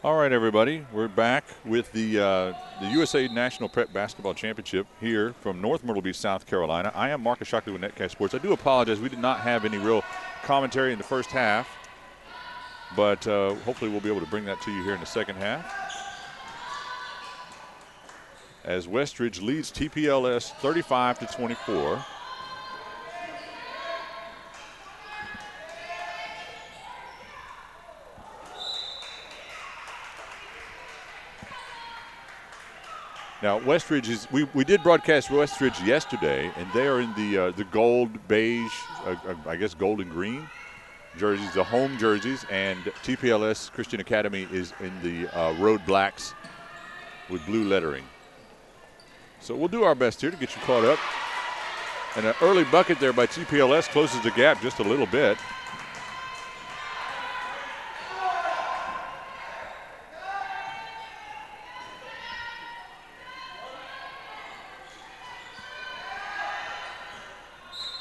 All right, everybody, we're back with the USA National Prep Basketball Championship here from North Myrtle Beach, South Carolina. I am Marcus Shockley with Netcast Sports. I do apologize. We did not have any real commentary in the first half, but hopefully we'll be able to bring that to you here in the second half. As Westridge leads TPLS 35-24. Now, Westridge is, we did broadcast Westridge yesterday, and they are in the gold, beige, I guess gold and green jerseys, the home jerseys, and TPLS Christian Academy is in the road blacks with blue lettering. So we'll do our best here to get you caught up. And an early bucket there by TPLS closes the gap just a little bit.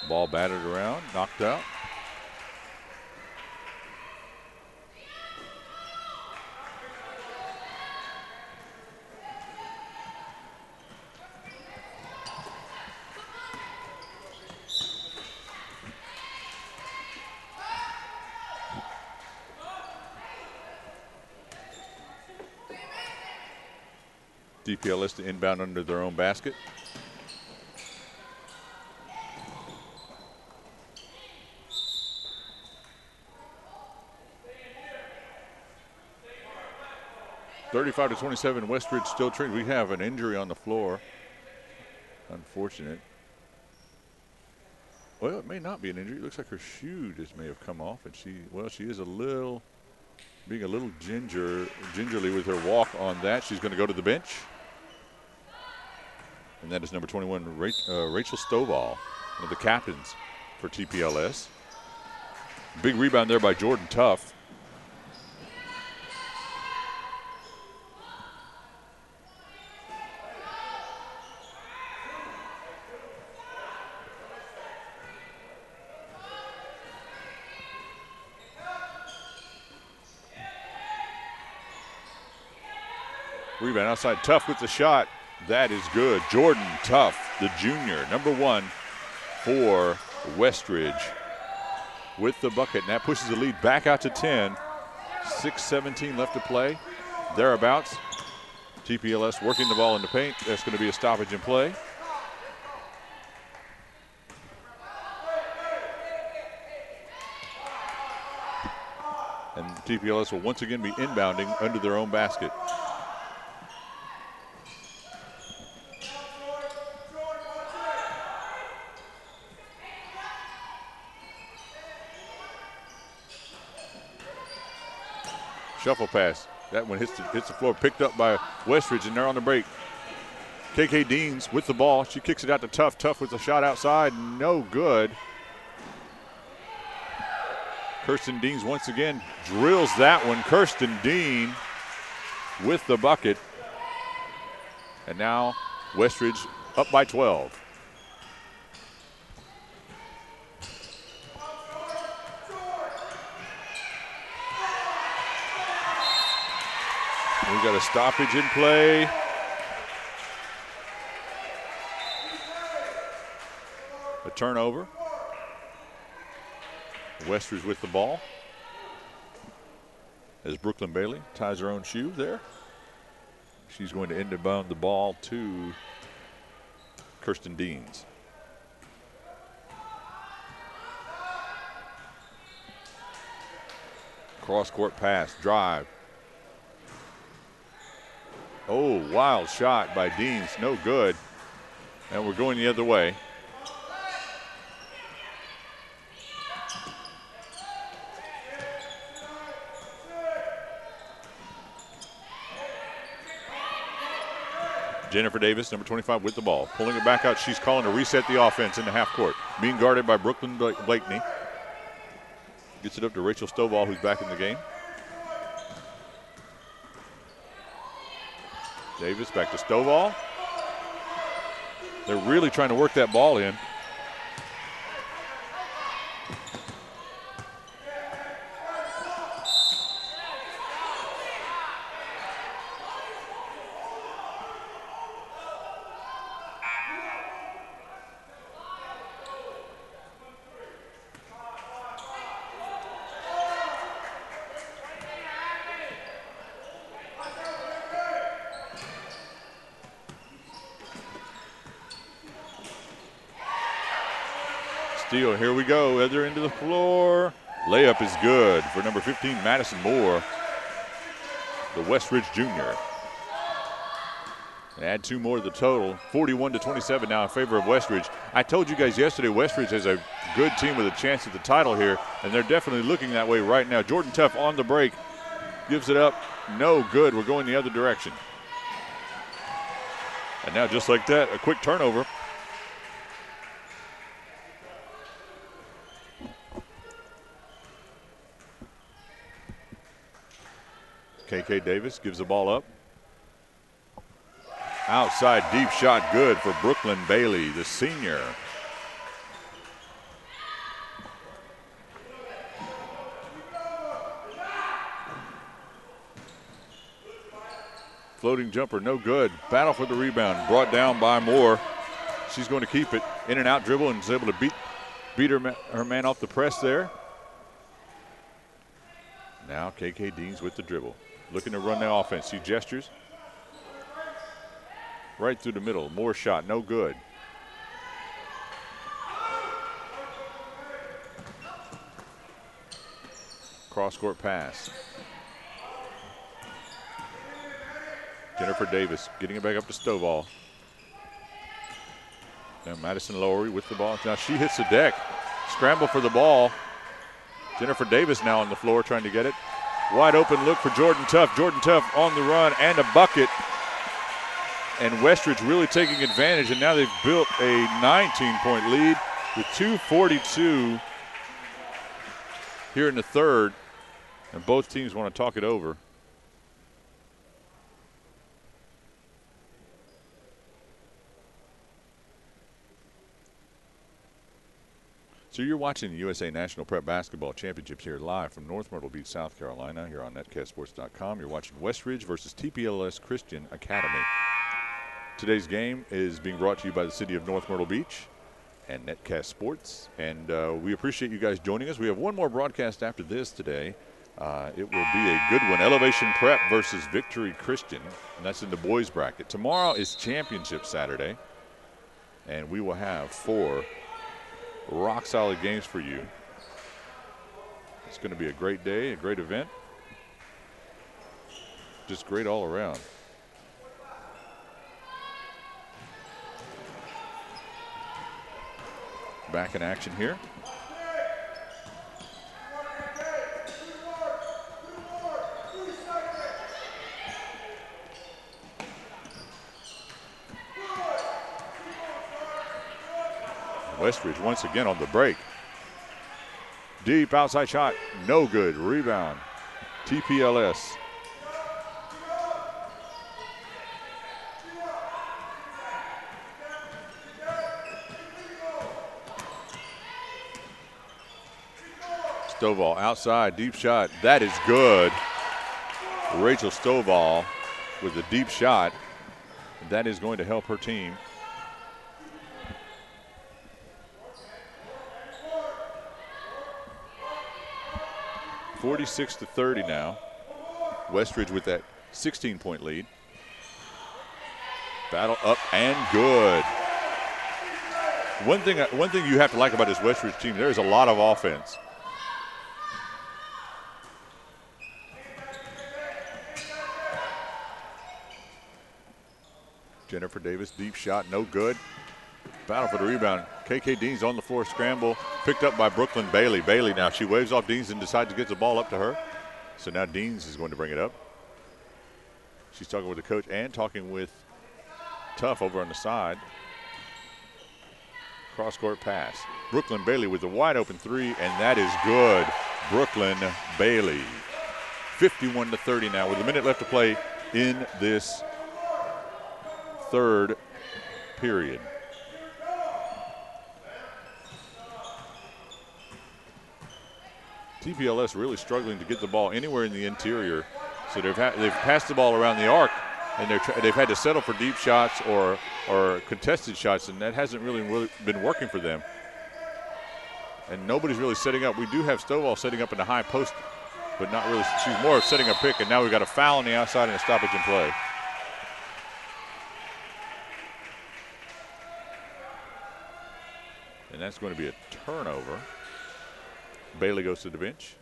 Ball batted around, knocked out. TPLS to inbound under their own basket. (35-27). Westridge still trailing. We have an injury on the floor. Unfortunate. Well, it may not be an injury. It looks like her shoe just may have come off, and she is being a little gingerly with her walk on that. She's going to go to the bench. And that is number 21, Rachel Stovall, one of the captains for TPLS. Big rebound there by Jordan Tuff. Rebound outside, Tuff with the shot. That is good. Jordan Tuff, the junior, number 1 for Westridge, with the bucket. And that pushes the lead back out to 10. 6:17 left to play, thereabouts. TPLS working the ball in the paint. That's going to be a stoppage in play. And TPLS will once again be inbounding under their own basket. Shuffle pass. That one hits the floor, picked up by Westridge, and they're on the break. KK Deans with the ball. She kicks it out to Tuff. Tuff with a shot outside. No good. Kirsten Deans once again drills that one. Kirsten Dean with the bucket. And now Westridge up by 12. We got a stoppage in play. A turnover. Westridge with the ball. As Brooklyn Bailey ties her own shoe there. She's going to inbound the ball to Kirsten Deans. Cross-court pass, drive. Oh, wild shot by Deans, no good. And we're going the other way. Jennifer Davis, number 25, with the ball. Pulling it back out, she's calling to reset the offense in the half court. Being guarded by Brooklyn Blakeney. Gets it up to Rachel Stovall, who's back in the game. Davis back to Stovall. They're really trying to work that ball in. steal. Here we go. Other end of the floor. Layup is good for number 15, Madison Moore, the Westridge junior. And add 2 more to the total. 41-27 now in favor of Westridge. I told you guys yesterday Westridge has a good team with a chance at the title here, and they're definitely looking that way right now. Jordan Tuff on the break. Gives it up. No good. We're going the other direction. And now just like that, a quick turnover. KK Davis gives the ball up. Outside deep shot good for Brooklyn Bailey, the senior. Floating jumper, no good. Battle for the rebound, brought down by Moore. She's going to keep it. In and out dribble and is able to beat her man off the press there. Now KK Deans with the dribble. Looking to run the offense. She gestures. Right through the middle. Moore shot, no good. Cross-court pass. Jennifer Davis getting it back up to Stovall. Now Madison Lowry with the ball. Now she hits the deck. Scramble for the ball. Jennifer Davis now on the floor trying to get it. Wide open look for Jordan Tuff. Jordan Tuff on the run and a bucket. And Westridge really taking advantage, and now they've built a 19-point lead with 2:42 here in the third, and both teams want to talk it over. So you're watching the USA National Prep Basketball Championships here live from North Myrtle Beach, South Carolina, here on netcastsports.com. You're watching Westridge versus TPLS Christian Academy. Today's game is being brought to you by the city of North Myrtle Beach and Netcast Sports, and we appreciate you guys joining us. We have one more broadcast after this today. It will be a good one. Elevation Prep versus Victory Christian, and that's in the boys bracket. Tomorrow is Championship Saturday, and we will have 4 rock-solid games for you. It's going to be a great day, a great event. Just great all around. Back in action here. Westridge once again on the break. Deep outside shot, no good. Rebound, TPLS. Stovall outside, deep shot. That is good. Rachel Stovall with a deep shot. That is going to help her team. (46-30) now. Westridge with that 16-point lead. Battle up and good. One thing you have to like about this Westridge team, there is a lot of offense. Jennifer Davis, deep shot, no good. Battle for the rebound. KK Deans on the floor, scramble, picked up by Brooklyn Bailey. Bailey now, she waves off Deans and decides to get the ball up to her. So now Deans is going to bring it up. She's talking with the coach and talking with Tuff over on the side. Cross-court pass. Brooklyn Bailey with a wide open 3, and that is good. Brooklyn Bailey. 51-30 now with a minute left to play in this third period. TPLS really struggling to get the ball anywhere in the interior. So they've passed the ball around the arc, and they've had to settle for deep shots or contested shots, and that hasn't really been working for them. And nobody's really setting up. We do have Stovall setting up in the high post, but not really. She's more of setting a pick, and now we've got a foul on the outside and a stoppage in play. And that's going to be a turnover. Bailey goes to the bench.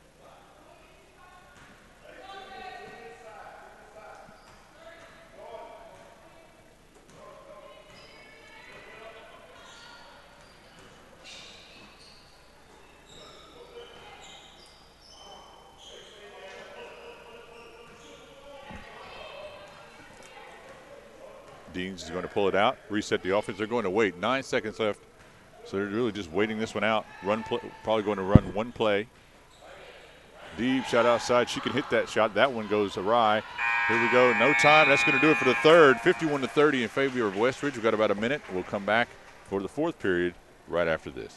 Deans is going to pull it out, reset the offense. They're going to wait. 9 seconds left. So they're really just waiting this one out. Probably going to run one play. Deep shot outside. She can hit that shot. That one goes awry. Here we go. No time. That's going to do it for the third. 51-30 in favor of Westridge. We've got about a minute. We'll come back for the fourth period right after this.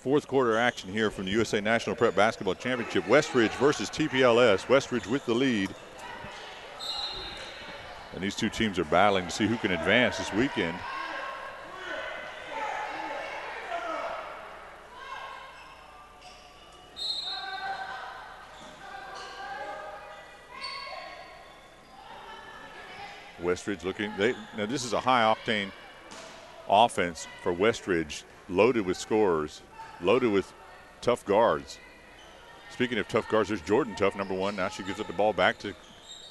Fourth quarter action here from the USA National Prep Basketball Championship. Westridge versus TPLS. Westridge with the lead. And these two teams are battling to see who can advance this weekend. Westridge looking, now this is a high octane offense for Westridge, loaded with scorers, loaded with tough guards. Speaking of tough guards, there's Jordan Tuff, number one. Now she gives up the ball back to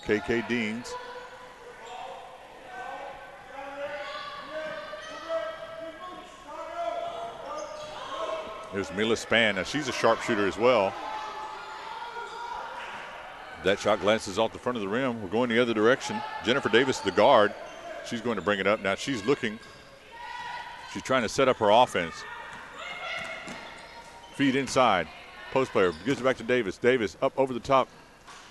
KK Deans. There's Mila Span. Now she's a sharpshooter as well. That shot glances off the front of the rim. We're going the other direction. Jennifer Davis, the guard, she's going to bring it up. Now she's looking. She's trying to set up her offense. Feed inside. Post player gives it back to Davis. Davis up over the top.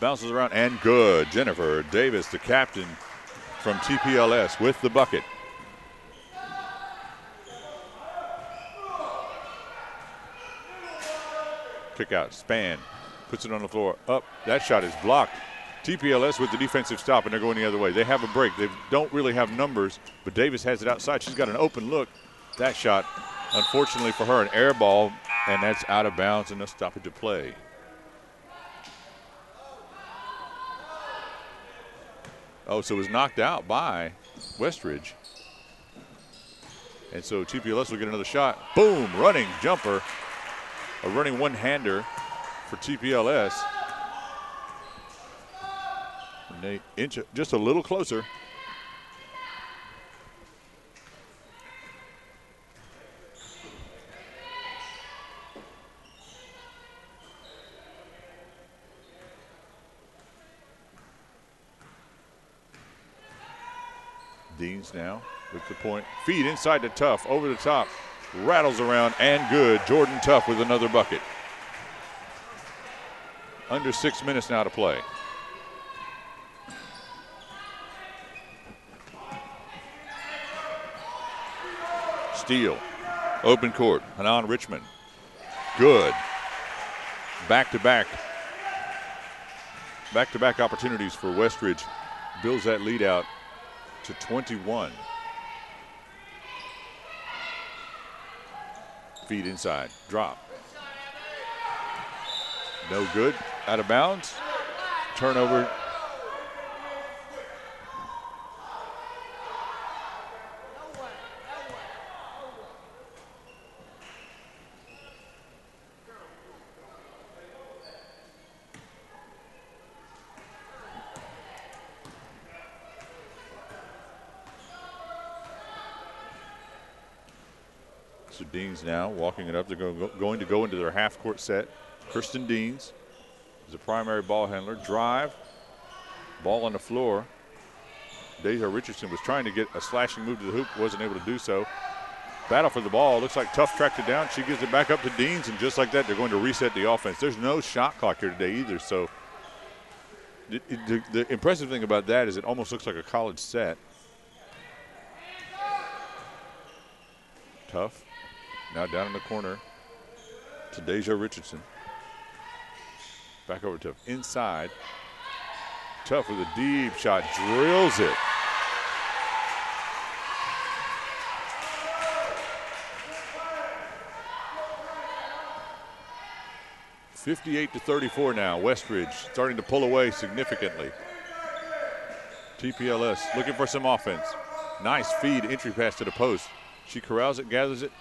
Bounces around and good. Jennifer Davis, the captain from TPLS, with the bucket. Kick out. Span puts it on the floor. Up. That shot is blocked. TPLS with the defensive stop, and they're going the other way. They have a break. They don't really have numbers, but Davis has it outside. She's got an open look. That shot, unfortunately for her, an air ball, and that's out of bounds and a stoppage of play. Oh, so it was knocked out by Westridge. And so TPLS will get another shot. Boom, running jumper. A running one-hander for TPLS. And they inch it just a little closer. Deans now with the point. Feed inside to Tuff, over the top. Rattles around and good. Jordan Tuff with another bucket. Under 6 minutes now to play. Steele. Open court. Hanan Richmond. Good. Back-to-back. Back-to-back opportunities for Westridge builds that lead out to 21. Feed inside, drop. No good, out of bounds. Turnover. So Deans now walking it up. They're going to go into their half-court set. Kirsten Deans is a primary ball handler. Drive, ball on the floor. Deja Richardson was trying to get a slashing move to the hoop, wasn't able to do so. Battle for the ball. Looks like Tuff tracked it down. She gives it back up to Deans, and just like that, they're going to reset the offense. There's no shot clock here today either, so the impressive thing about that is it almost looks like a college set. Tuff now down in the corner to Deja Richardson. Back over to Tuff. Inside. Tuff with a deep shot, drills it. (58-34) now. Westridge starting to pull away significantly. TPLS looking for some offense. Nice feed, entry pass to the post. She corrals it, gathers it.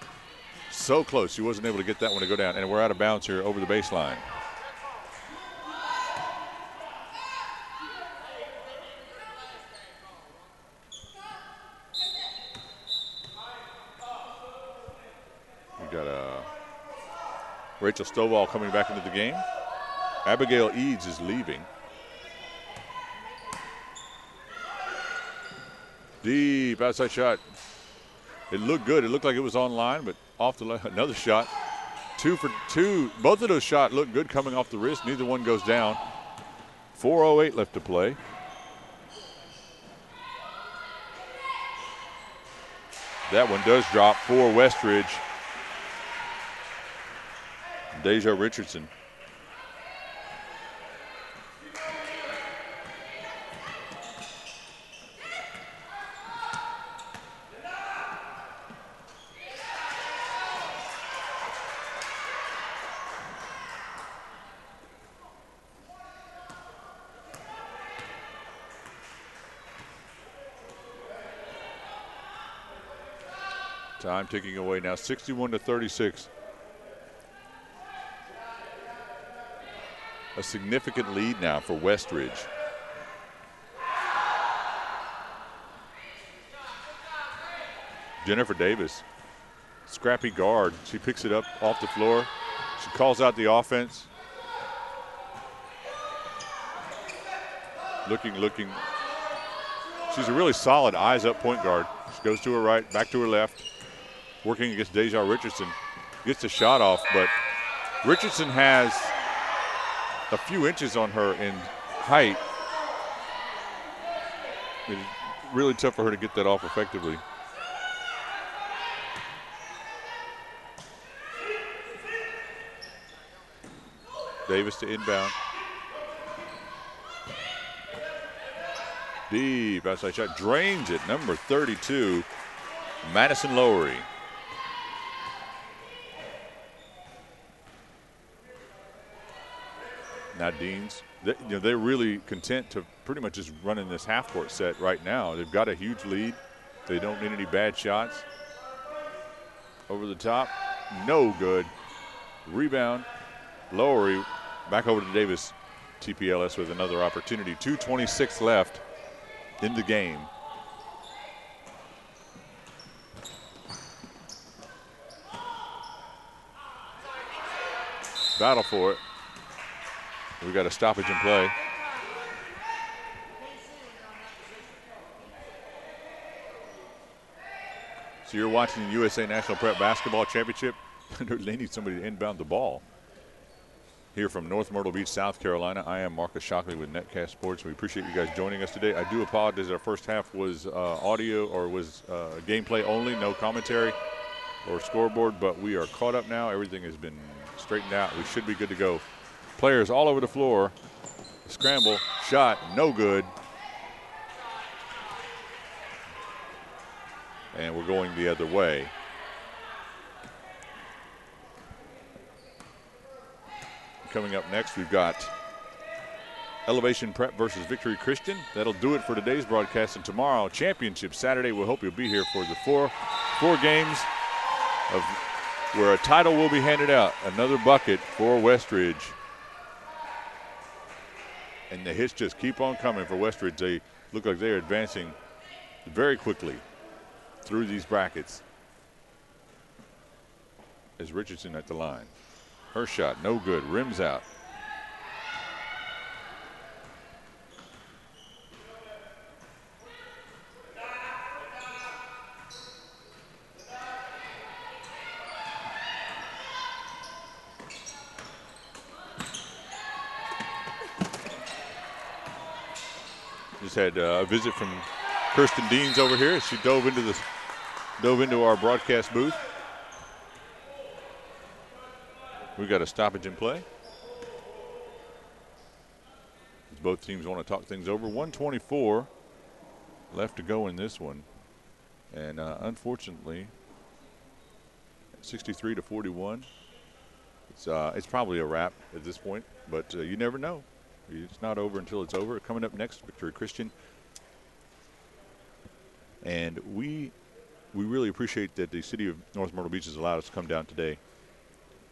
So close, she wasn't able to get that one to go down. And we're out of bounds here over the baseline. We got Rachel Stovall coming back into the game. Abigail Eads is leaving. Deep outside shot. It looked good. It looked like it was online, but off the left. Another shot. 2 for 2. Both of those shots look good coming off the wrist. Neither one goes down. 4:08 left to play. That one does drop for Westridge. Deja Richardson. Time ticking away now, 61-36. A significant lead now for Westridge. Jennifer Davis, scrappy guard. She picks it up off the floor. She calls out the offense. Looking. She's a really solid eyes-up point guard. She goes to her right, back to her left. Working against Deja Richardson. Gets the shot off, but Richardson has a few inches on her in height. It's really tough for her to get that off effectively. Davis to inbound. Deep outside shot, drains it, number 32, Madison Lowry. Now Deans, they're really content to pretty much just run in this half-court set right now. They've got a huge lead. They don't need any bad shots. Over the top, no good. Rebound, Lowry, back over to Davis. TPLS with another opportunity. 2:26 left in the game. Battle for it. We got a stoppage in play. So you're watching the USA National Prep Basketball Championship. They need somebody to inbound the ball. Here from North Myrtle Beach, South Carolina, I am Marcus Shockley with Netcast Sports. We appreciate you guys joining us today. I do apologize. Our first half was audio or was gameplay only, no commentary or scoreboard, but we are caught up now. Everything has been straightened out. We should be good to go. Players all over the floor. Scramble, shot, no good. And we're going the other way. Coming up next, we've got Elevation Prep versus Victory Christian. That'll do it for today's broadcast. And tomorrow, Championship Saturday. We hope you'll be here for the four games of where a title will be handed out. Another bucket for Westridge. And the hits just keep on coming for Westridge. They look like they're advancing very quickly through these brackets. As Richardson at the line. Her shot, no good, rims out. Just had a visit from Kirsten Deans over here. She dove into our broadcast booth. We got a stoppage in play. Both teams want to talk things over. 1:24 left to go in this one, and unfortunately, 63-41. It's probably a wrap at this point, but you never know. It's not over until it's over. Coming up next, Victory Christian, and we really appreciate that the city of North Myrtle Beach has allowed us to come down today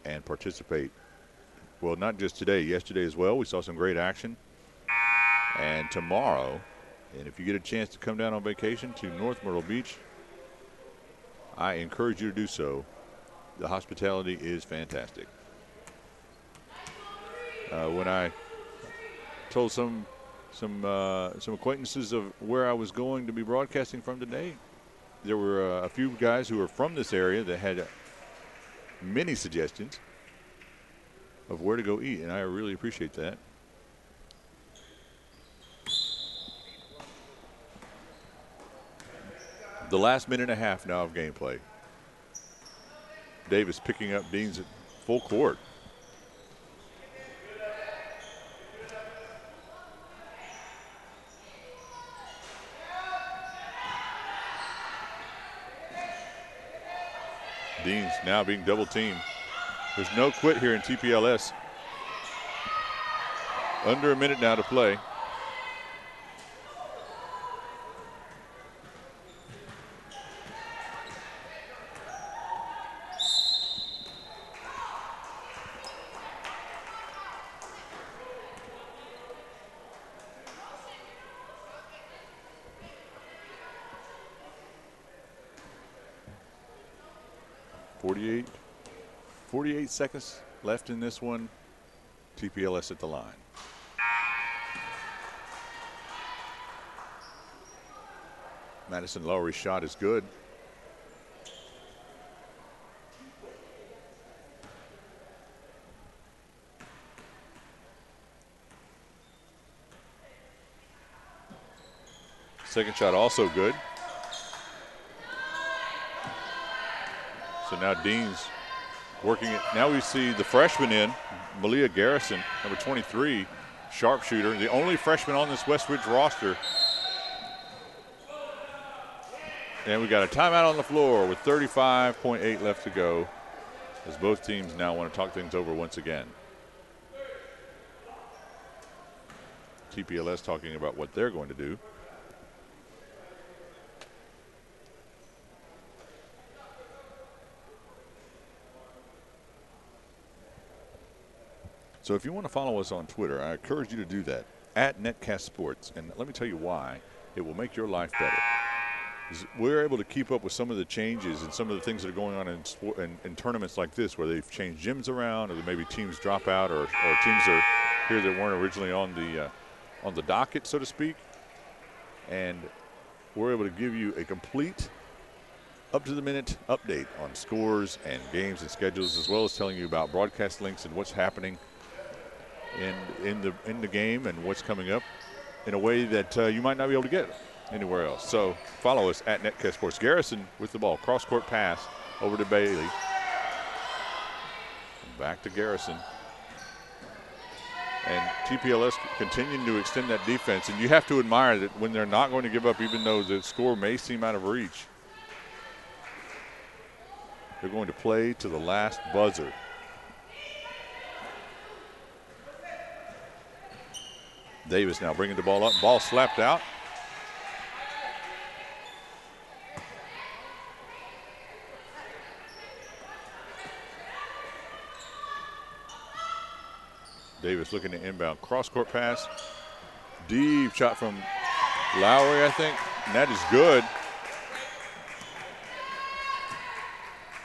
and participate. Well, not just today, yesterday as well. We saw some great action. And tomorrow, and if you get a chance to come down on vacation to North Myrtle Beach, I encourage you to do so. The hospitality is fantastic. When I told some acquaintances of where I was going to be broadcasting from today, there were a few guys who were from this area that had many suggestions of where to go eat, and I really appreciate that. The last minute and a half now of gameplay. Davis picking up Deans at full court. Deans now being double teamed. There's no quit here in TPLS. Under a minute now to play. Forty-eight seconds left in this one. TPLS at the line. Madison Lowry's shot is good. Second shot also good. So now Dean's working it. Now we see the freshman in, Malia Garrison, number 23, sharpshooter, the only freshman on this Westridge roster. And we got a timeout on the floor with 35.8 left to go, as both teams now want to talk things over once again. TPLS talking about what they're going to do. So if you want to follow us on Twitter, I encourage you to do that, @NetcastSports. And let me tell you why. It will make your life better. We're able to keep up with some of the changes and some of the things that are going on in tournaments like this, where they've changed gyms around, or maybe teams drop out, or teams are here that weren't originally on the docket, so to speak. And we're able to give you a complete, up-to-the-minute update on scores and games and schedules, as well as telling you about broadcast links and what's happening in the game and what's coming up in a way that you might not be able to get anywhere else. So follow us @NetcastSports. Garrison with the ball, cross-court pass over to Bailey. Back to Garrison. And TPLS continuing to extend that defense, and you have to admire that when they're not going to give up, even though the score may seem out of reach. They're going to play to the last buzzer. Davis now bringing the ball up. Ball slapped out. Davis looking to inbound. Cross-court pass. Deep shot from Lowry, I think. And that is good.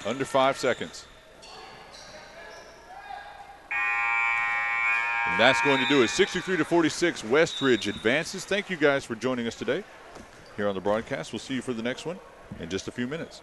Under 5 seconds. And that's going to do it. 63-46, Westridge advances. Thank you guys for joining us today here on the broadcast. We'll see you for the next one in just a few minutes.